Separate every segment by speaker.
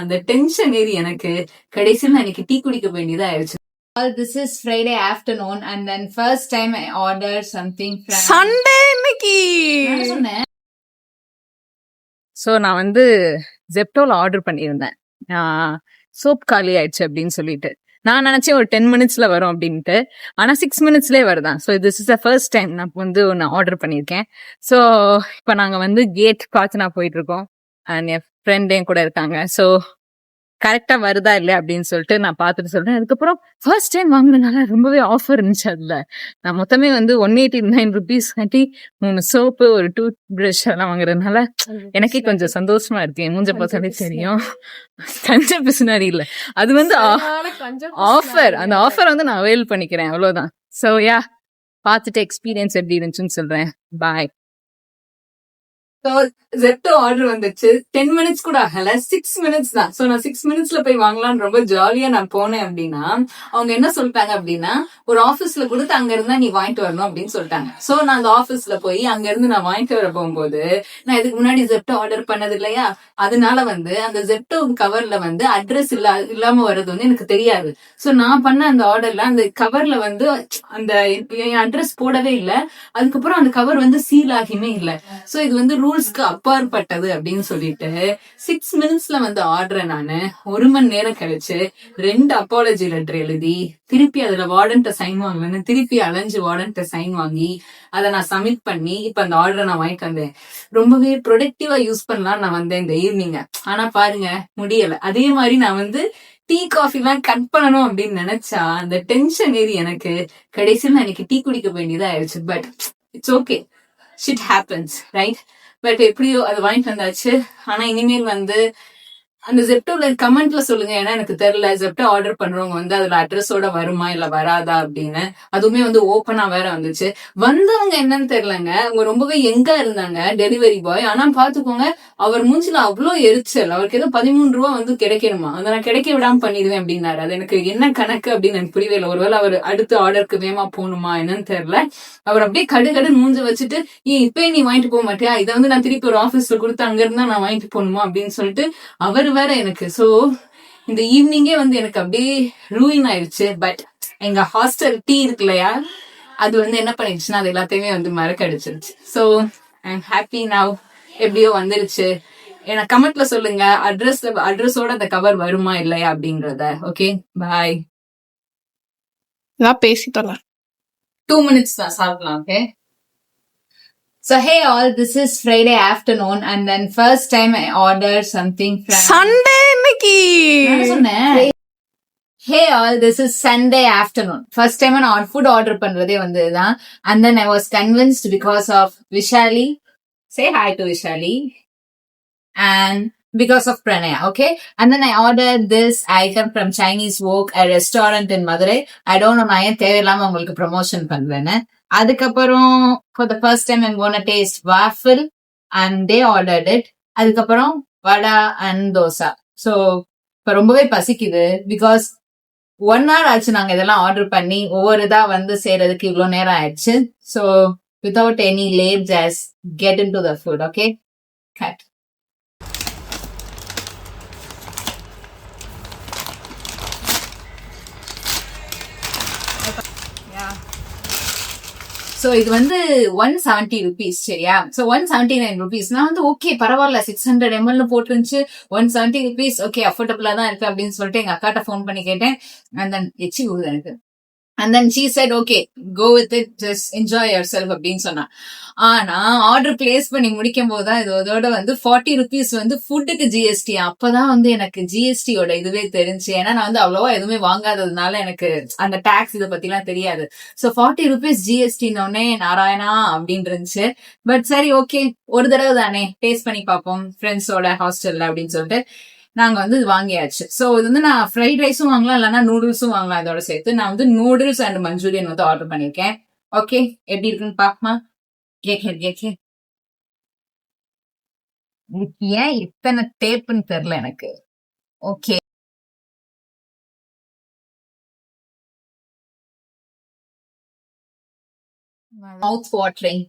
Speaker 1: அந்த டென்ஷன் ஏறி எனக்கு கடைசியில் எனக்கு டீ குடிக்க வேண்டியதா ஆயிடுச்சு.
Speaker 2: This is Friday afternoon and then first time I ordered something from
Speaker 3: Sunday இன்னைக்கு.
Speaker 2: நான் சொன்னேன்.
Speaker 3: ஸோ நான் வந்து ஜெப்டோல ஆர்டர் பண்ணியிருந்தேன். சோப் காலி ஆயிடுச்சு அப்படின்னு சொல்லிட்டு நான் நினைச்சேன் ஒரு 10 மினிட்ஸ்ல வரும் அப்படின்ட்டு. ஆனா 6 மினிட்ஸ்லேயே வருதான். So this is the first time நான் வந்து ஒன்று ஆர்டர் பண்ணியிருக்கேன். ஸோ இப்போ நாங்கள் வந்து கேட் பார்த்து நான் போயிட்டு இருக்கோம். அண்ட் என் ஃப்ரெண்ட் கூட இருக்காங்க. ஸோ கரெக்டா வருதா இல்லையா அப்படின்னு சொல்லிட்டு நான் பார்த்துட்டு சொல்றேன். அதுக்கப்புறம் ஃபர்ஸ்ட் டைம் வாங்கினதுனால ரொம்பவே ஆஃபர் இருந்துச்சு. அதுல நான் மொத்தமே வந்து 189 rupees கட்டி 3 சோப்பு ஒரு டூத் பிரஷ் எல்லாம் வாங்குறதுனால எனக்கே கொஞ்சம் சந்தோஷமா இருக்கு. என் மூஞ்ச பார்த்தாலே தெரியும். கஞ்ச பிசுனாரி இல்ல, அது வந்து ஆஃபர். அந்த ஆஃபர் வந்து நான் அவைல் பண்ணிக்கிறேன், அவ்வளவுதான். ஸோ யா, பார்த்துட்டு எக்ஸ்பீரியன்ஸ் எப்படி இருந்துச்சுன்னு சொல்றேன். பாய்.
Speaker 1: ஜெப்டோ ஆர்டர் வந்துச்சு. 10 மினிட்ஸ் கூட ஆகல, 6 மினிட்ஸ் தான். சோ நான் 6 மினிட்ஸ்ல போய் வாங்கலாம்னு ரொம்ப ஜாலியா நான் போனேன். அப்படின்னா அவங்க என்ன சொல்லிட்டாங்க அப்படின்னா, ஒரு ஆபீஸ்ல கொடுத்து அங்க இருந்தா நீ வாங்கிட்டு வரணும் அப்படின்னு சொல்லிட்டாங்க. சோ நான் அந்த ஆபீஸ்ல போய் அங்க இருந்து நான் வாங்கிட்டு வர போகும்போது, நான் இதுக்கு முன்னாடி ஜெப்டோ ஆர்டர் பண்ணது இல்லையா, அதனால வந்து அந்த ஜெப்டோ கவர்ல வந்து அட்ரஸ் இல்லாம வர்றது வந்து எனக்கு தெரியாது. சோ நான் பண்ண அந்த ஆர்டர்ல அந்த கவர்ல வந்து அந்த அட்ரஸ் போடவே இல்லை. அதுக்கப்புறம் அந்த கவர் வந்து சீல் ஆகியுமே இல்லை. சோ இது வந்து ரூல்ஸ்க்கு அப்பாற்பட்டது அப்படின்னு சொல்லிட்டு 6 மினிட்ஸ்ல வந்து ஆர்டர் நானு 1 மணி நேரம் கழிச்சு 2 அப்பாலஜி லெட்டர் எழுதி திருப்பி அதுல வார்டன்ட்ட சைன் வாங்கலன்னு திருப்பி அலைஞ்சு வார்டன்ட்ட சைன் வாங்கி அதை நான் சப்மிட் பண்ணி இப்ப அந்த ஆர்டரை நான் வாங்கிட்டு வந்தேன். ரொம்பவே ப்ரொடக்டிவா யூஸ் பண்ணலாம் நான் வந்தேன் இந்த ஈவினிங்க. ஆனா பாருங்க முடியல. அதே மாதிரி நான் வந்து டீ காஃபி எல்லாம் கட் பண்ணணும் அப்படின்னு நினைச்சா அந்த டென்ஷன் ஏறி எனக்கு கடைசியில் எனக்கு டீ குடிக்க வேண்டியதா ஆயிடுச்சு. But it's okay, shit happens, right? But எப்படியோ அதை வாங்கிட்டு வந்தாச்சு. ஆனா இனிமேல் வந்து அந்த ஜெப்டோல கமெண்ட்ல சொல்லுங்க, ஏன்னா எனக்கு தெரியல ஜெப்டோ ஆர்டர் பண்றவங்க வந்து அதுல அட்ரஸோட வருமா இல்ல வராதா அப்படின்னு. அதுவுமே வந்து ஓப்பனா வேற வந்துச்சு. வந்தவங்க என்னன்னு தெரியலங்க, அவங்க ரொம்பவே எங்கா இருந்தாங்க டெலிவரி பாய். ஆனா பாத்துக்கோங்க, அவர் மூஞ்சில அவ்வளோ எரிச்சல். அவருக்கு ஏதோ 13 ரூபா வந்து கிடைக்கணுமா, அதை நான் கிடைக்க விடாம பண்ணிடுவேன் அப்படின்னாரு. அது எனக்கு என்ன கணக்கு அப்படின்னு எனக்கு புரியவே இல்லை. ஒருவேளை அவர் அடுத்த ஆர்டருக்கு வேகமா போகணுமா என்னன்னு தெரியல. அவர் அப்படியே கடுகடு மூஞ்ச வச்சுட்டு, இப்பயே நீ வாங்கிட்டு போக மாட்டியா, இதை வந்து நான் திருப்பி ஒரு ஆபீஸ்ல கொடுத்து அங்க இருந்தா நான் வாங்கிட்டு போகணுமா அப்படின்னு சொல்லிட்டு அவர் வேற எனக்கு. சோ இந்த ஈவினிங்கே வந்து எனக்கு அப்படியே ரூயின் ஆயிடுச்சு. பட் எங்க ஹாஸ்டல் டீ இருக்கு இல்லையா, அது வந்து என்ன பண்ணிடுச்சுன்னா அது எல்லாத்தையுமே வந்து மறக்கடிச்சிருச்சு. So I am happy now. எப்படியோ வந்துருச்சு. எனக்கு கமெண்ட்ல சொல்லுங்க அட்ரஸோட அந்த கவர் வருமா இல்லையா அப்படிங்கறத. ஓகே, பாய்.
Speaker 3: பேசிட்டலாம்.
Speaker 1: 2 மினிட்ஸ் தான் சாப்பிடலாம். Okay.
Speaker 2: So hey all, this is Friday afternoon and then first time I ordered something from
Speaker 3: Sunday இன்னைக்கு.
Speaker 2: நான் சொன்னேன். Hey all, this is Sunday afternoon. First time நான் food order பண்றதே வந்துதான். And then I was convinced because of Vishali. Say hi to Vishali. And because of Pranaya, okay? And then I ordered this item from Chinese Wok, a restaurant in Madurai. I don't know, நான் ஏன் தேவையில்லாம உங்களுக்கு promotion பண்றேன்னு. அதுக்கப்புறம் for the first time I'm gonna taste waffle and they ordered it. அதுக்கப்புறம் வடா and dosa. So இப்ப ரொம்பவே பசிக்குது because 1 hour ஆச்சு நாங்க இதெல்லாம் ஆர்டர் பண்ணி. ஒவ்வொரு இதா வந்து செய்யறதுக்கு இவ்வளவு நேரம் ஆயிடுச்சு. So without any late, just get into the food, okay? Cut. So இது வந்து 170 rupees, சரியா? So 179 rupees. நான் வந்து ஓகே பரவாயில்ல, 600 ml போட்டுருந்துச்சு, 170 rupees ஓகே அஃபோர்டபுளா தான் இருக்கு அப்படின்னு சொல்லிட்டு எங்க அக்காட்ட போன் பண்ணி கேட்டேன். அண்ட் தென் எச்சி ஊது எனக்கு. And then she said, okay, go with it, just enjoy yourself அப்படின்னு சொன்னா. ஆனா ஆர்டர் பிளேஸ் பண்ணி முடிக்கும் போதுதான் இதோட வந்து 40 rupees வந்து ஃபுட்டுக்கு ஜிஎஸ்டி. அப்பதான் வந்து எனக்கு ஜிஎஸ்டியோட இதுவே தெரிஞ்சு. ஏன்னா நான் வந்து அவ்வளவா எதுவுமே வாங்காததுனால எனக்கு அந்த டாக்ஸ் இதை பத்தி எல்லாம் தெரியாது. சோ 40 rupees ஜிஎஸ்டினோடனே நாராயணா அப்படின்னு இருந்துச்சு. பட் சரி ஓகே, ஒரு தடவை தானே டேஸ்ட் பண்ணி பார்ப்போம் ஃப்ரெண்ட்ஸோட ஹாஸ்டல்ல அப்படின்னு சொல்லிட்டு நாங்க வந்து வாங்கியாச்சு. சோ இது வந்து நான் ஃப்ரைட் ரைஸும் வாங்கலாம், இல்லைன்னா நூடுல்ஸும் வாங்கலாம் இதோட சேர்த்து. நான் வந்து நூடுல்ஸ் அண்ட் மஞ்சூரியன் வந்து ஆர்டர் பண்ணிருக்கேன். ஓகே, எப்படி இருக்குன்னு பாக்கமா? கேட்க ஏன் இத்தனை டேப்புன்னு தெரியல எனக்கு. ஓகே, மவுத் வாட்டரிங்.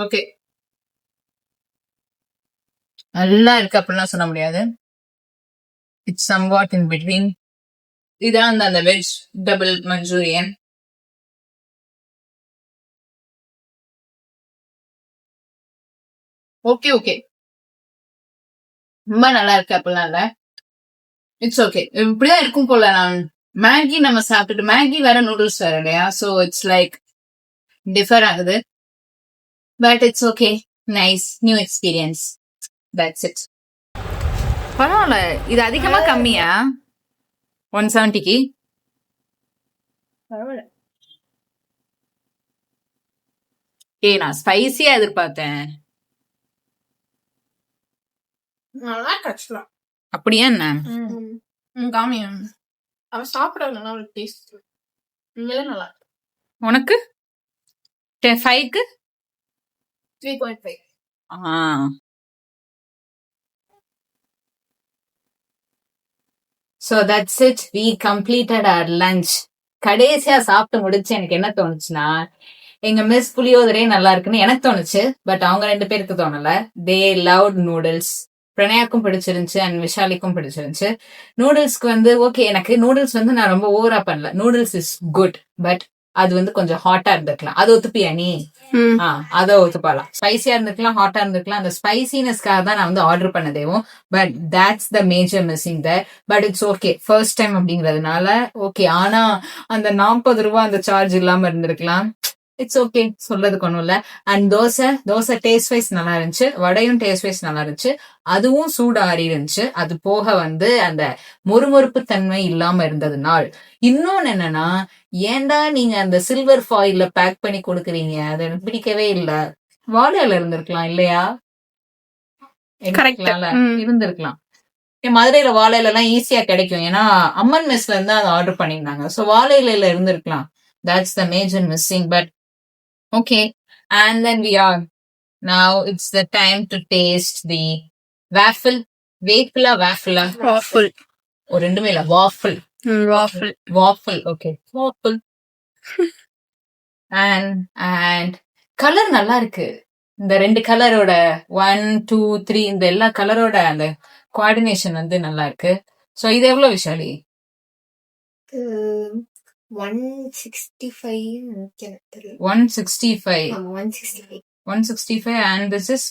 Speaker 2: ஓகே, நல்லா இருக்கு அப்படிலாம் சொல்ல முடியாது. It's somewhat in between. இதான் அந்த veg double Manchurian. Okay okay, ரொம்ப நல்லா இருக்கு அப்படிலாம் இல்ல. இட்ஸ் ஓகே, இப்படிதான் இருக்கும் போல. நான் மேகி நம்ம சாப்பிட்டுட்டு, மேகி வேற நூடுல்ஸ் வேற இல்லையா, ஸோ இட்ஸ் லைக் டிஃபர் ஆகுது. But it's okay, nice new experience. That's it. பரவாயில்ல, இது அதிகமா கம்மியா 170க்கு?
Speaker 4: பரவாயில்ல.
Speaker 2: நான் ஸ்பைசியா எதிர்பார்த்தேன்.
Speaker 4: நல்லா கட்சலா.
Speaker 2: அப்படியா என்ன?
Speaker 4: காமி அவன் சாப்பிட நல்லா ஒரு டேஸ்ட். உண்மையிலே நல்லா இருக்கு.
Speaker 2: உனக்கு 5க்கு
Speaker 4: 3.5.
Speaker 2: So that's it. We completed our lunch. கடைசியா சாப்பிட்டு முடிச்சு எனக்கு என்ன தோணுச்சுன்னா, எங்க மிஸ் புளியோதரே நல்லா இருக்குன்னு எனக்கு தோணுச்சு. பட் அவங்க 2 பேருக்கு தோணல. தே லவ்ட் நூடுல்ஸ். பிரணயாக்கும் பிடிச்சிருந்துச்சு அண்ட் விஷாலிக்கும் பிடிச்சிருந்துச்சு. நூடுல்ஸ்க்கு வந்து ஓகே, எனக்கு நூடுல்ஸ் வந்து நான் ரொம்ப ஓவரா பண்ணல. நூடுல்ஸ் இஸ் குட், பட் அது வந்து கொஞ்சம் ஹாட்டா இருந்திருக்கலாம். அது ஒத்துப்பியா நீ? அத ஒத்துப்பாலாம். ஸ்பைசியா இருந்திருக்கலாம், ஹாட்டா இருந்திருக்கலாம். அந்த ஸ்பைசினஸ்க்காக தான் நான் வந்து ஆர்டர் பண்ணதேவும். But that's the major missing there. But it's okay, first time அப்படிங்கறதுனால ஓகே. ஆனா அந்த 40 ரூபாய் அந்த சார்ஜ் இல்லாம இருந்திருக்கலாம். இட்ஸ் ஓகே, சொல்றதுக்கு ஒண்ணும் இல்ல. அண்ட் தோசை டேஸ்ட் வைஸ் நல்லா இருந்துச்சு. வடையும் டேஸ்ட் வைஸ் நல்லா இருந்துச்சு. அதுவும் சூடு ஆறி இருந்துச்சு. அது போக வந்து அந்த மொறுமொறுப்பு தன்மை இல்லாம இருந்ததுனால். இன்னொன்னு என்னன்னா, ஏன்டா நீங்க அந்த சில்வர் ஃபாயில்ல பேக் பண்ணி கொடுக்குறீங்க, அது எனக்கு பிடிக்கவே இல்ல. வாழையில இருந்திருக்கலாம் இல்லையா? இருந்திருக்கலாம். மதுரையில வாழையில எல்லாம் ஈஸியா கிடைக்கும். ஏன்னா அம்மன் மெஸ்ல இருந்து அதை ஆர்டர் பண்ணிருந்தாங்க. சோ வாழையில இருந்திருக்கலாம். That's the major missing. But okay, and then we are now it's the time to taste the waffle. Waffle. ஒரு ரெண்டுமே இல்ல, waffle. Okay, waffle. and colour நல்லா இருக்கு. இந்த 2 கலரோட 1 2 3 இந்த எல்லா கலரோட அந்த கோஆர்டினேஷன் வந்து நல்லா இருக்கு. சோ இது எவ்வளவு விஷாலி?
Speaker 4: 165 நினைக்கிறேன்.
Speaker 2: 165.
Speaker 4: 165
Speaker 2: and this is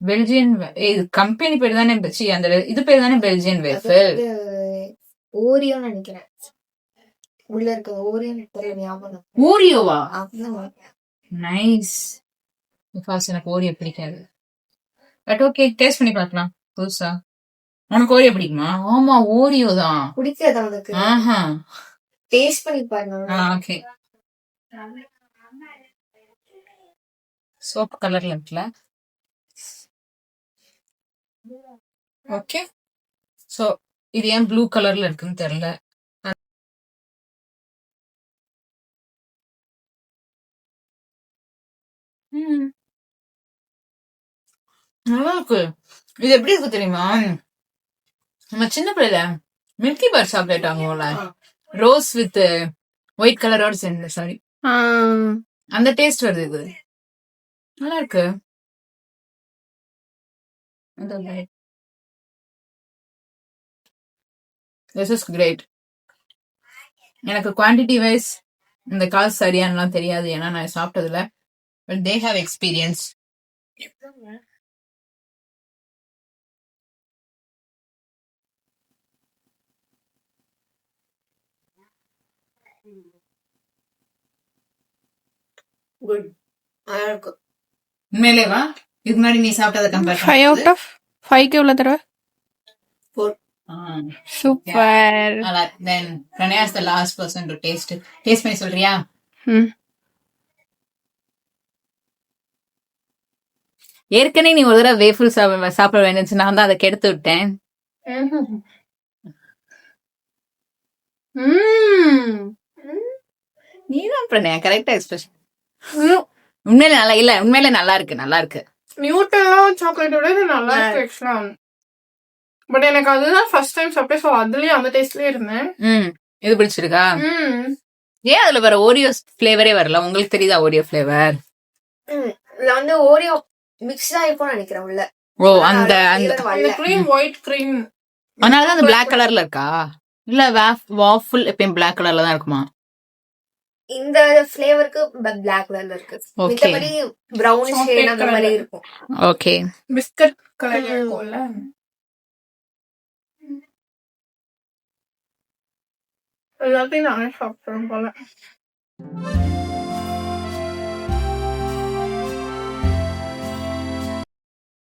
Speaker 4: பெல்ஜியன்
Speaker 2: இது கம்பெனி பேர் தானே? அந்த இது பேர் தானே பெல்ஜியன் வேஃபிள்.
Speaker 4: ஓரியோ நினைக்கிறேன். உள்ள இருக்க ஓரியோ எனக்கு ஞாபகம்.
Speaker 2: ஓரியோவா?
Speaker 4: அவ்வளவு
Speaker 2: நைஸ். பிகாஸ் எனக்கு ஓரியோ பிடிக்காது. பட் ஓகே, டேஸ்ட் பண்ணி பார்க்கலாம் புதுசா. உனக்கு ஓரியோ பிடிக்குமா? ஆமா, ஓரியோ தான்
Speaker 4: பிடிக்காது அவனுக்கு. டேஸ்ட் பண்ணி பாருங்க.
Speaker 2: ஓகே, சோப்பு கலர்ல இருக்குல்ல. ஓகே, சோ இது ஏன் ப்ளூ கலர்ல இருக்குன்னு தெரியல. நல்லா இருக்கு. இது எப்படி இருக்கு தெரியுமா? நம்ம சின்ன பிள்ளைல மில்கி பார் சாக்லேட் வாங்குவோம்ல, ரோஸ் வித் ஒயிட் கலரோட சேர்ந்து, சாரி, அந்த டேஸ்ட் வருது. இது நல்லா இருக்கு. This is great. எனக்கு குவான்டிட்டி வைஸ் இந்த காசு சரியானலாம் தெரியாது, ஏன்னா நான் சாப்பிட்டதுல. But they have experience.
Speaker 4: Good. நல்லா இருக்கு.
Speaker 2: உண்மையிலேவா? இதுக்கு முன்னாடி நீ சாப்பிட்டத கம்பேர்
Speaker 5: 5 out of 5க்கு எவ்வளவு தடவை?
Speaker 4: 4.
Speaker 5: Super.
Speaker 2: Then Pranaya is the last person to taste it. Taste பண்ணி சொல்றியா? ஏற்கனவே நீ ஒரு தடவை வேஃபிள் சாப்பிட வேணும்னு நான் தான் அதை கெடுத்து விட்டேன். நீதான் Pranaya கரெக்டா எக்ஸ்பிரஷன். உண்மையில நல்லா இல்ல, உண்மையில நல்லா இருக்கு.
Speaker 5: நியூட்டெல்லா சாக்லேட்டோட இது நல்லா இருக்கு ஆக்சுவலா. பட் எனக்கு அதுதான் ஃபர்ஸ்ட் டைம் சாப்பிட்டேன். சோ அதுலயே அந்த டேஸ்ட்லயே இருந்தேன்.
Speaker 2: இது பிடிச்சிருக்கா? ஏன் அதுல வர ஓரியோ ஃபிளேவரே வரல? உங்களுக்கு தெரியுதா ஓரியோ ஃபிளேவர்?
Speaker 6: இதுல வந்து ஓரியோ மிக்ஸ் ஆயிருக்கும்னு நினைக்கிறேன் உள்ள.
Speaker 2: ஓ அந்த அந்த
Speaker 6: Flavor வரல.
Speaker 4: கிரீம் ஒயிட் கிரீம்
Speaker 2: அதனாலதான் அந்த பிளாக் கலர்ல இருக்கா? இல்ல வாஃபிள் எப்பயும் பிளாக் கலர்ல தான் இருக்குமா?
Speaker 6: இந்த ஃபிளேவருக்கு பிளாக் கலர்ல இருக்கு.
Speaker 2: Okay.
Speaker 6: மித்தபடி பிரவுனிஷ்
Speaker 4: Chocolate
Speaker 6: ஷேட் அந்த மாதிரி
Speaker 4: colour.
Speaker 6: இருக்கும்.
Speaker 2: ஓகே.
Speaker 4: பிஸ்கட் கலர் இருக்கும்ல. எல்லாத்தையும் நானே சாப்பிட்றேன் போல.